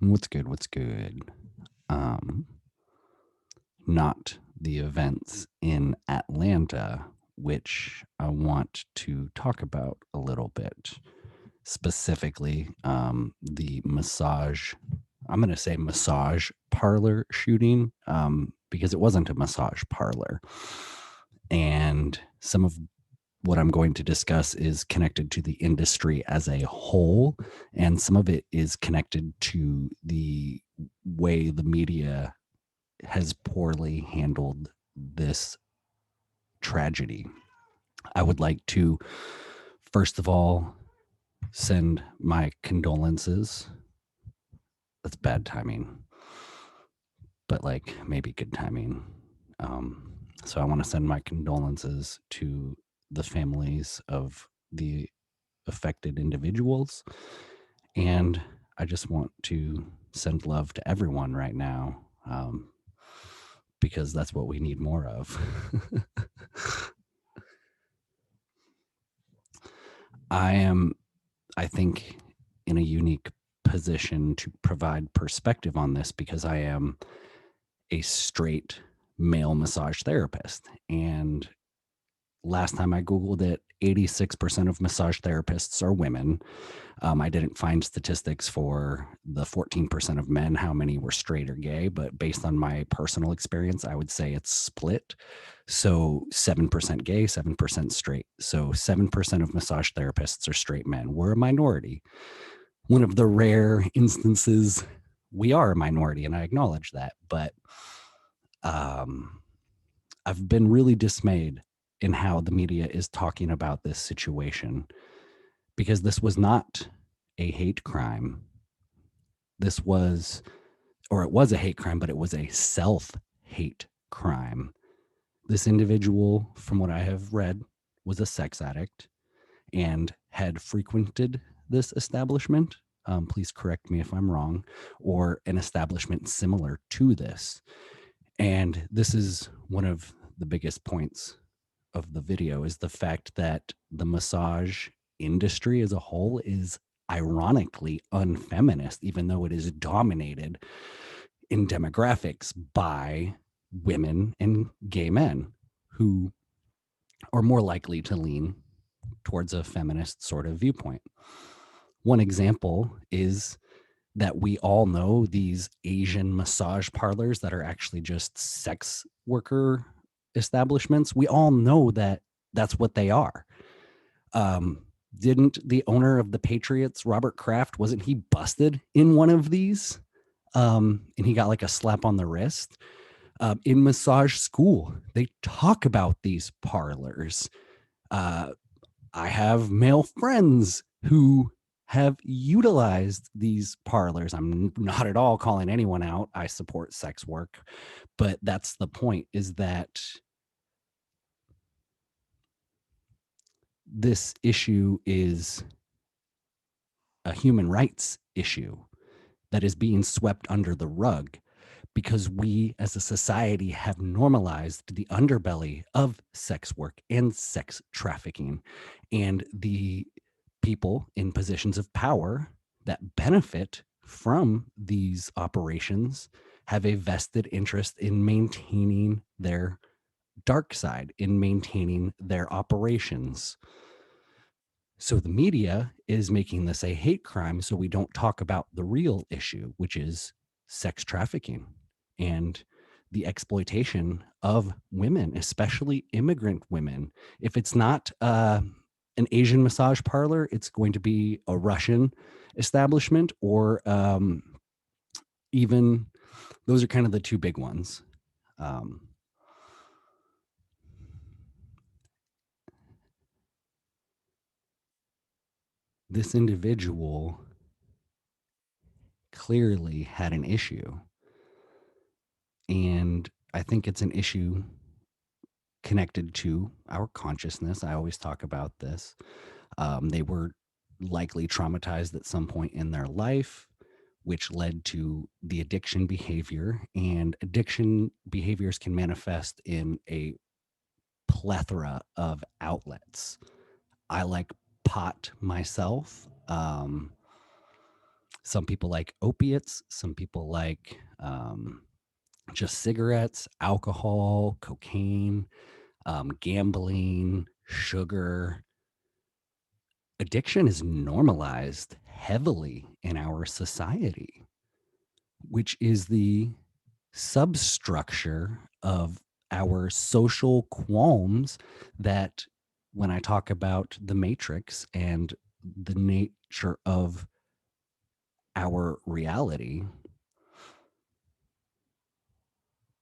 What's good? What's good? Um, Not the events in Atlanta, which I want to talk about a little bit. Specifically, the massage, I'm going to say massage parlor shooting, because it wasn't a massage parlor. And some of what I'm going to discuss is connected to the industry as a whole, and some of it is connected to the way the media has poorly handled this tragedy. I would like to, first of all, send my condolences. That's bad timing, but like maybe good timing. Um, so I want to send my condolences to the families of the affected individuals. And I just want to send love to everyone right now, because that's what we need more of. I am, I think, in a unique position to provide perspective on this because I am a straight male massage therapist. And last time I Googled it, 86% of massage therapists are women. I didn't find statistics for the 14% of men, how many were straight or gay, but based on my personal experience, I would say it's split. So 7% gay, 7% straight. So 7% of massage therapists are straight men. We're a minority. One of the rare instances we are a minority, and I acknowledge that. But um, I've been really dismayed in how the media is talking about this situation because this was not a hate crime. This was, or it was a hate crime, but it was a self hate crime. This individual, from what I have read, was a sex addict and had frequented this establishment. Please correct me if I'm wrong, or an establishment similar to this. And this is one of the biggest points of the video is the fact that the massage industry as a whole is ironically unfeminist, even though it is dominated in demographics by women and gay men who are more likely to lean towards a feminist sort of viewpoint. One example is that we all know these Asian massage parlors that are actually just sex worker establishments. We all know that that's what they are. Um, didn't the owner of the Patriots, Robert Kraft, wasn't he busted in one of these? And he got like a slap on the wrist. In massage school, they talk about these parlors. Uh, I have male friends who have utilized these parlors. I'm not at all calling anyone out. I support sex work, but that's the point is that this issue is a human rights issue that is being swept under the rug because we as a society have normalized the underbelly of sex work and sex trafficking. And the people in positions of power that benefit from these operations have a vested interest in maintaining their dark side, in maintaining their operations. So the media is making this a hate crime so we don't talk about the real issue, which is sex trafficking and the exploitation of women, especially immigrant women. If it's not an Asian massage parlor, it's going to be a Russian establishment or even those are kind of the two big ones. Um, this individual clearly had an issue. And I think it's an issue connected to our consciousness. I always talk about this. They were likely traumatized at some point in their life, which led to the addiction behavior. And addiction behaviors can manifest in a plethora of outlets. I like pot myself. Some people like opiates, some people like just cigarettes, alcohol, cocaine, gambling, sugar. Addiction is normalized heavily in our society, which is the substructure of our social qualms that when I talk about the matrix and the nature of our reality,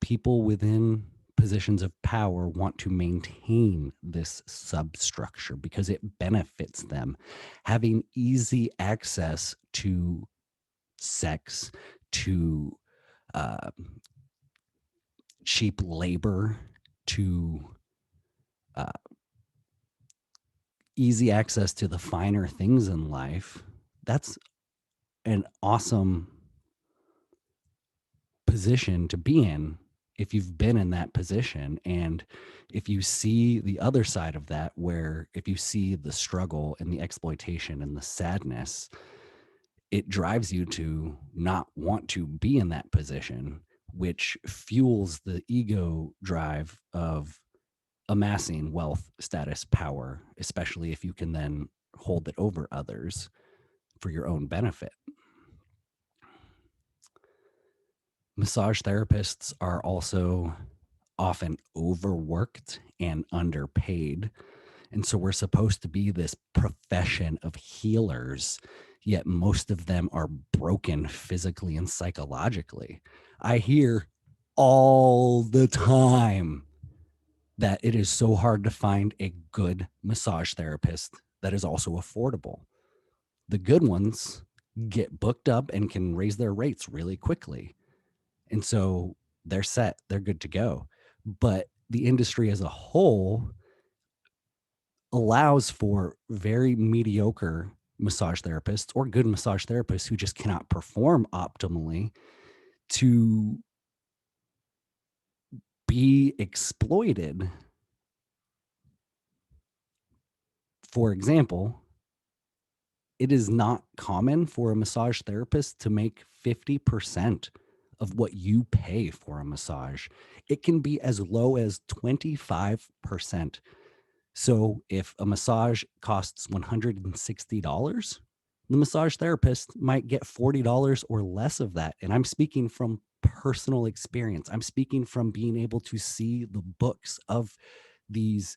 people within positions of power want to maintain this substructure because it benefits them. Having easy access to sex, to uh, cheap labor, to uh, easy access to the finer things in life, that's an awesome position to be in if you've been in that position. And if you see the other side of that, where if you see the struggle and the exploitation and the sadness, it drives you to not want to be in that position, which fuels the ego drive of amassing wealth, status, power, especially if you can then hold it over others for your own benefit. Massage therapists are also often overworked and underpaid. And so we're supposed to be this profession of healers, yet most of them are broken physically and psychologically. I hear all the time that it is so hard to find a good massage therapist that is also affordable. The good ones get booked up and can raise their rates really quickly. And so they're set, they're good to go. But the industry as a whole allows for very mediocre massage therapists or good massage therapists who just cannot perform optimally to be exploited. For example, it is not common for a massage therapist to make 50% of what you pay for a massage. It can be as low as 25%. So if a massage costs $160, the massage therapist might get $40 or less of that. And I'm speaking from personal experience. I'm speaking from being able to see the books of these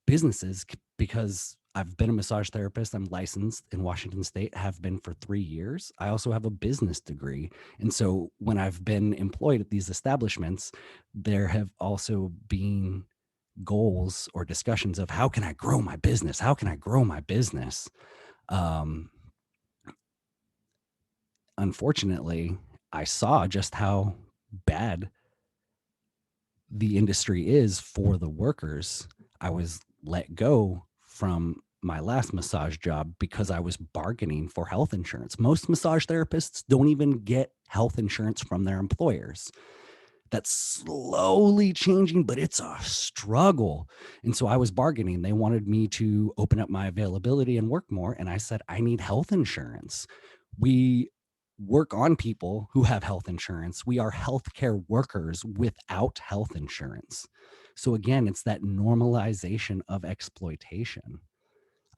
businesses because I've been a massage therapist. I'm licensed in Washington State, have been for 3 years. I also have a business degree. And so when I've been employed at these establishments, there have also been goals or discussions of how can I grow my business? How can I grow my business? Um, Unfortunately, I saw just how bad the industry is for the workers. I was let go from my last massage job because I was bargaining for health insurance. Most massage therapists don't even get health insurance from their employers. That's slowly changing, but it's a struggle. And so I was bargaining. They wanted me to open up my availability and work more. And I said, I need health insurance. We work on people who have health insurance. We are healthcare workers without health insurance. So again, it's that normalization of exploitation.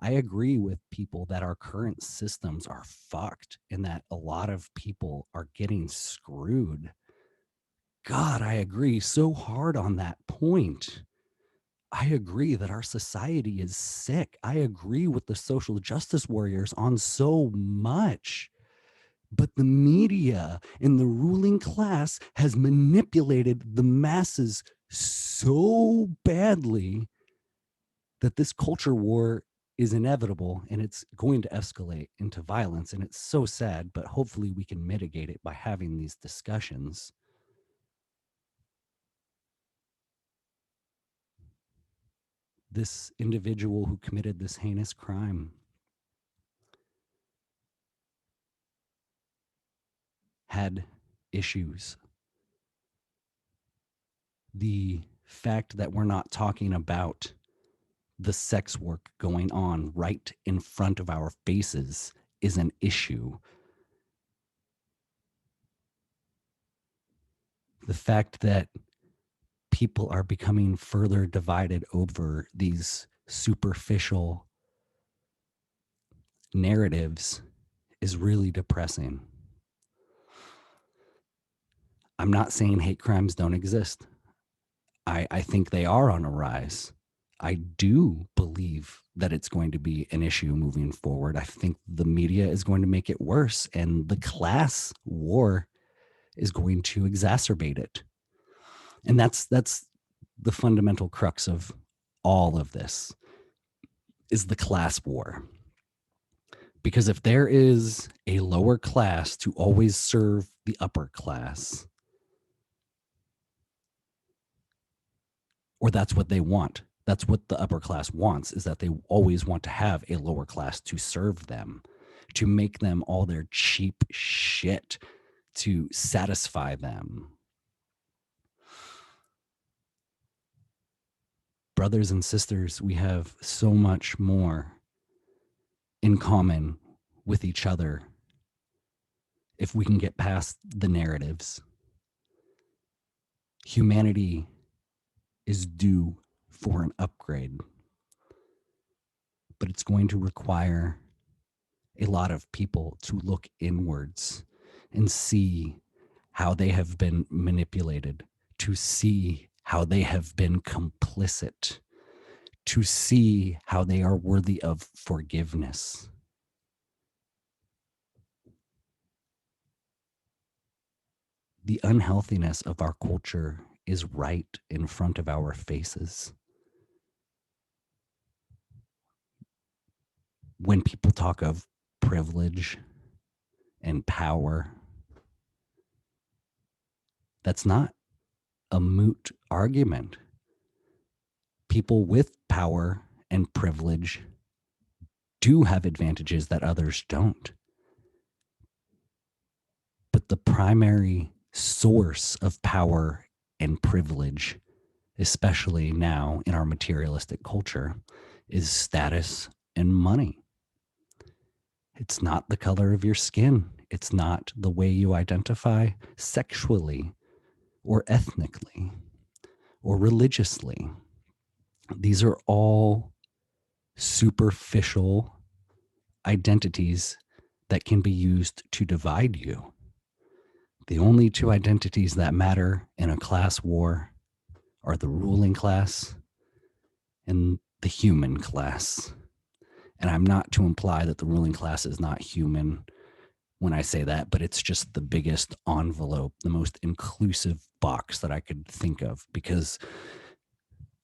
I agree with people that our current systems are fucked and that a lot of people are getting screwed. God, I agree so hard on that point. I agree that our society is sick. I agree with the social justice warriors on so much. But the media and the ruling class has manipulated the masses so badly that this culture war is inevitable and it's going to escalate into violence. And it's so sad, but hopefully we can mitigate it by having these discussions. This individual who committed this heinous crime had issues. The fact that we're not talking about the sex work going on right in front of our faces is an issue. The fact that people are becoming further divided over these superficial narratives is really depressing. I'm not saying hate crimes don't exist. I think they are on a rise. I do believe that it's going to be an issue moving forward. I think the media is going to make it worse, and the class war is going to exacerbate it. And that's the fundamental crux of all of this, is the class war. Because if there is a lower class to always serve the upper class, or that's what they want, that's what the upper class wants, is that they always want to have a lower class to serve them, to make them all their cheap shit, to satisfy them. Brothers and sisters, we have so much more in common with each other if we can get past the narratives. Humanity is due for an upgrade, but it's going to require a lot of people to look inwards and see how they have been manipulated, to see how they have been complicit, to see how they are worthy of forgiveness. The unhealthiness of our culture is right in front of our faces. When people talk of privilege and power, that's not a moot argument. People with power and privilege do have advantages that others don't. But the primary source of power and privilege, especially now in our materialistic culture, is status and money. It's not the color of your skin. It's not the way you identify sexually or ethnically or religiously. These are all superficial identities that can be used to divide you. The only two identities that matter in a class war are the ruling class and the human class. And I'm not to imply that the ruling class is not human when I say that, but it's just the biggest envelope, the most inclusive box that I could think of, because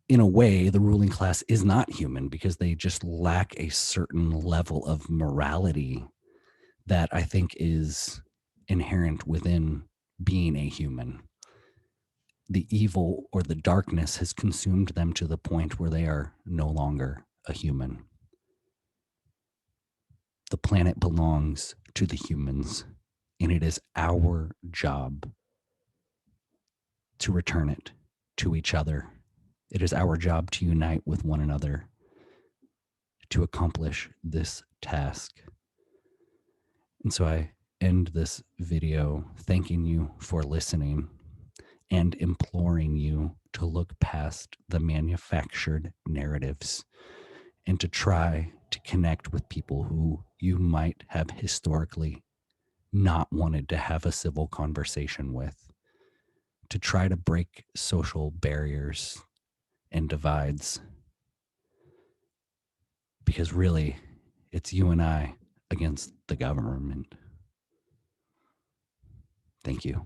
in a way, the ruling class is not human because they just lack a certain level of morality that I think is inherent within being a human. The evil or the darkness has consumed them to the point where they are no longer a human. The planet belongs to the humans, and it is our job to return it to each other. It is our job to unite with one another to accomplish this task. And so I end this video thanking you for listening and imploring you to look past the manufactured narratives and to try to connect with people who you might have historically not wanted to have a civil conversation with, to try to break social barriers and divides. Because really, it's you and I against the government. Thank you.